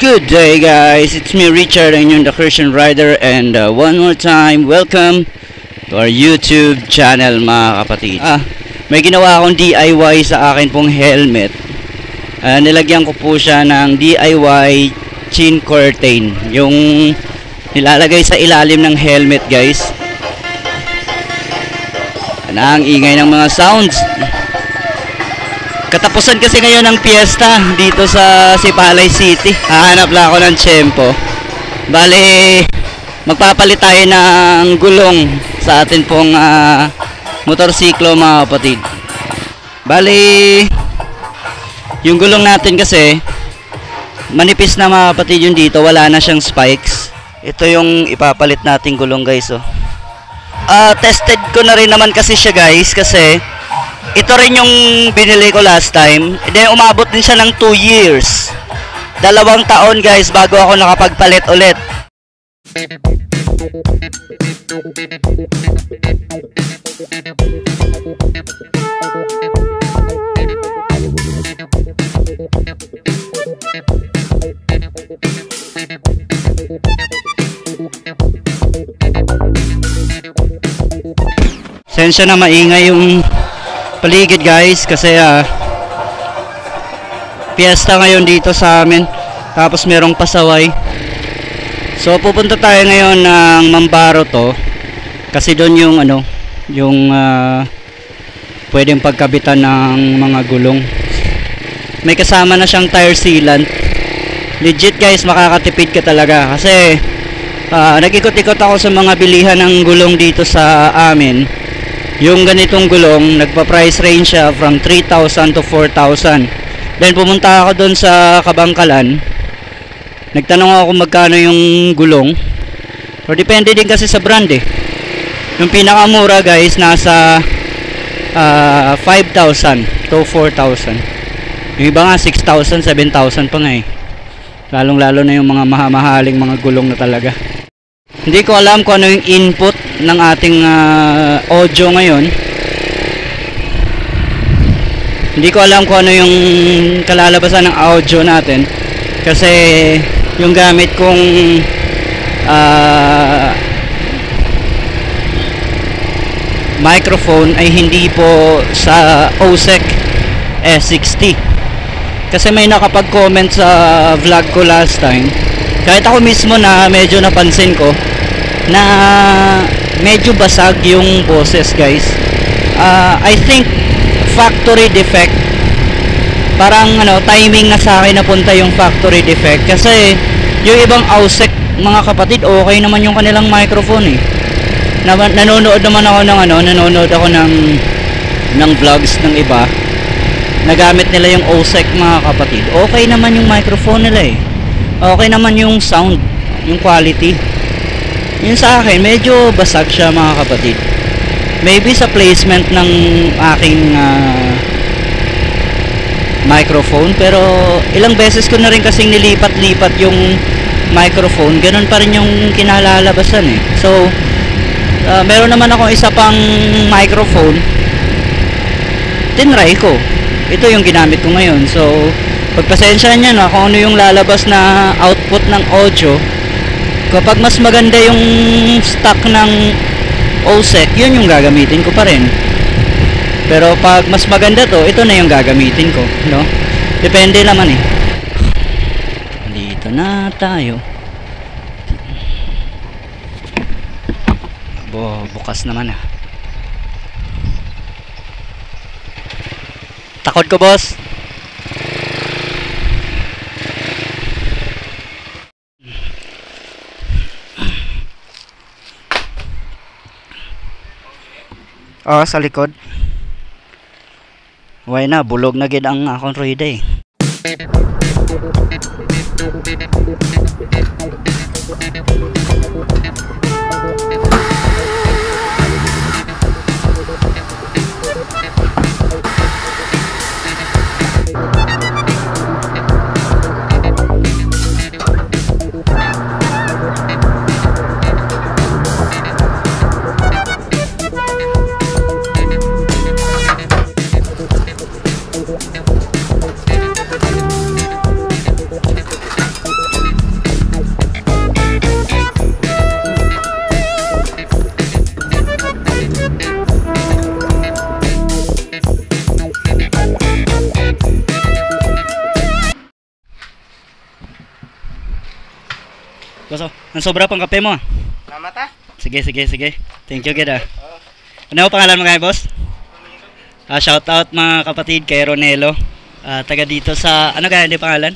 Good day guys, it's me Richard and yung The Christian Rider, and one more time, welcome to our YouTube channel mga kapatid. May ginawa akong DIY sa akin pong helmet. Nilagyan ko po siya ng DIY chin curtain, yung nilalagay sa ilalim ng helmet guys. Ang ingay ng mga sounds. Katapusan kasi ngayon ng piyesta dito sa Sipalay City. Hahanap lang ako ng tiyempo. Bale, magpapalit tayo ng gulong sa atin pong motorsiklo mga kapatid. Bale, yung gulong natin kasi manipis na mga kapatid yung dito. Wala na siyang spikes. Ito yung ipapalit nating gulong guys. Tested ko na rin naman kasi siya guys, kasi ito rin yung binili ko last time. Then umabot din siya ng 2 years. 2 taon guys bago ako nakapagpalit ulit. Sensya na maingay yung paligid guys, kasi piyesta ngayon dito sa amin, tapos merong pasaway. So pupunta tayo ngayon ng Mambaro to, kasi doon yung yung pwedeng pagkabitan ng mga gulong. May kasama na siyang tire sealant. Legit guys, makakatipid ka talaga, kasi nag-ikot-ikot ako sa mga bilihan ng gulong dito sa amin. Yung ganitong gulong, nagpa-price range siya from 3,000 to 4,000. Then pumunta ako doon sa Kabangkalan. Nagtanong ako kung magkano yung gulong. Or depende din kasi sa brand eh. Yung pinakamura guys, nasa 5,000 to 4,000. Yung iba nga 6,000, 7,000 pa nga eh. Lalong-lalo na yung mga mahamahaling mga gulong na talaga. Hindi ko alam kung ano yung input ng ating audio ngayon. Hindi ko alam kung ano yung kalalabasan ng audio natin, kasi yung gamit kong microphone ay hindi po sa OSEC S60. Kasi may nakapag-comment sa vlog ko last time, kahit ako mismo na medyo napansin ko na medyo basag yung boses guys. I think factory defect. Parang timing na sa akin napunta yung factory defect, kasi yung ibang AUSEC mga kapatid, okay naman yung kanilang microphone eh. Nanonood naman ako ng vlogs ng iba, nagamit nila yung AUSEC mga kapatid. Okay naman yung microphone nila eh. Okay naman yung sound, yung quality. Yun sa akin, medyo basag siya mga kapatid. Maybe sa placement ng aking microphone, pero ilang beses ko na rin kasing nilipat-lipat yung microphone, ganun pa rin yung kinalalabasan eh. So, meron naman akong isa pang microphone, tinry ko. Ito yung ginamit ko ngayon. So, pagpasensya nyo na kung ano yung lalabas na output ng audio. Kapag mas maganda yung stock ng OSEC, yun yung gagamitin ko pa rin. Pero pag mas maganda to, ito na yung gagamitin ko, no? Depende naman eh. Dito na tayo. Bukas naman ah. Takot ko boss. Sa likod. Why na, bulog na gid ang akong roida eh. Ang sobra pang kape mo. Salamat ah. Sige. Thank you, Gid. Ano ang pangalan mo kay boss? Shout out mga kapatid kay Ronelo. Taga dito sa, ano kaya hindi pangalan?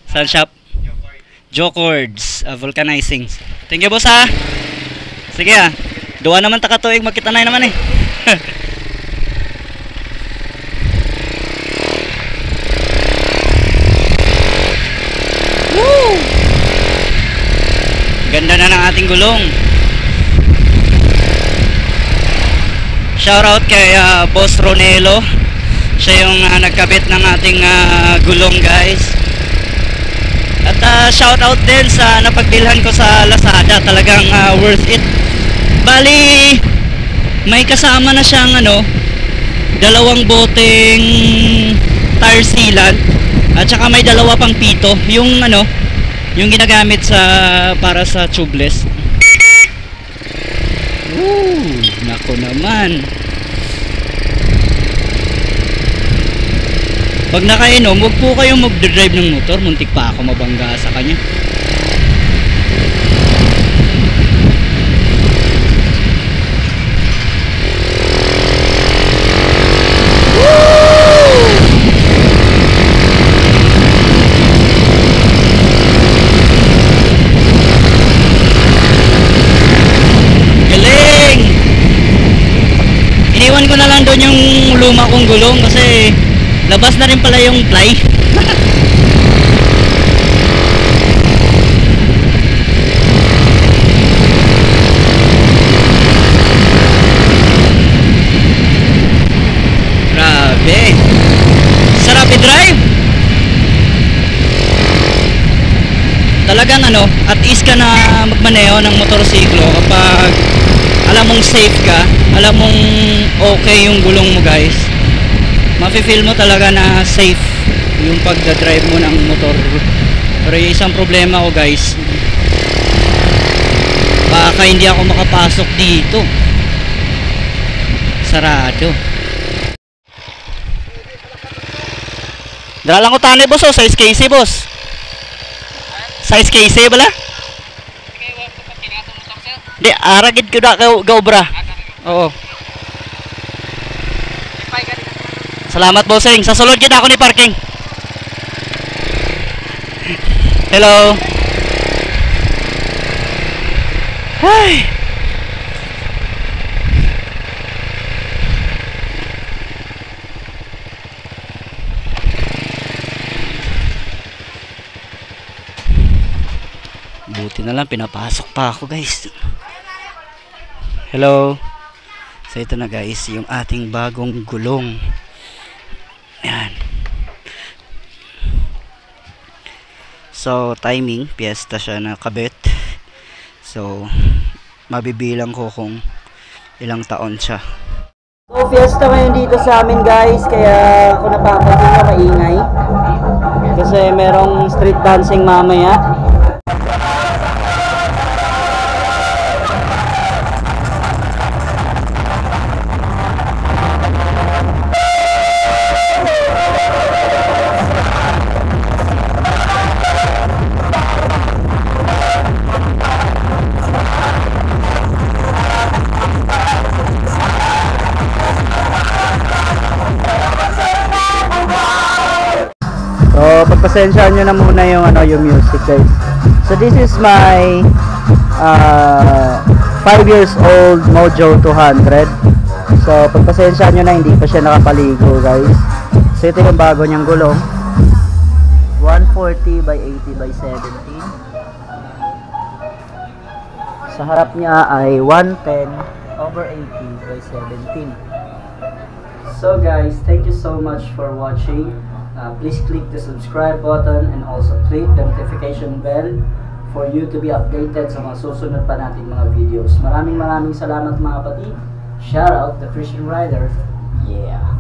Saan shop? Jocords, vulcanizing. Thank you boss ha. Sige duwa naman takatuig magkita na naman eh. Woo! Ganda na ng ating gulong. Shoutout kay Boss Ronelo. Siya yung nagkabit ng ating gulong guys. At shoutout din sa napagbilhan ko sa Lazada. Talagang worth it. Bali may kasama na siyang dalawang boteng tire sealant. At saka may dalawa pang pito. Yung yung ginagamit para sa tubeless. Nako naman. Pag nakainom, huwag po kayong mag-drive ng motor. Muntik pa ako mabangga sa kanya. Galing! Iniwan ko na lang doon yung luma kong gulong kasi labas na rin pala yung ply. Grabe. Sarap i-drive. Talagang at ease ka na magmaneho ng motorsiklo kapag alam mong safe ka, alam mong okay yung gulong mo guys. Mafe-feel mo talaga na safe yung pagdadrive mo ng motor. Pero yung isang problema ko guys, baka hindi ako makapasok dito, sarado. Dala lang ko tani boss size KC boss. Size KC bala? Di aragid ko na gaubra. Oo. Salamat bossing. Sa sulod kita ako ni parking. Hello. Ay. Buti na lang pinapasok pa ako guys. Hello. So ito na guys yung ating bagong gulong. Yan. So timing, piyesta siya na kabit. So mabibilang ko kung ilang taon siya. So fiesta ngayon dito sa amin guys, kaya kung napapansin na maingay kasi merong street dancing mamaya. So, pagpasensyahan nyo na muna yung music guys. So, this is my 5 years old Mojo 200. So, pagpasensyahan nyo na hindi pa siya nakapaligo guys. So, ito yung bago niyang gulong. 140 by 80 by 17. Sa harap niya ay 110 over 80 by 17. So guys, thank you so much for watching. Please click the subscribe button and also click the notification bell for you to be updated sa mga susunod pa nating mga videos. Maraming salamat mga kapatid. Shout out the Christian Rider. Yeah.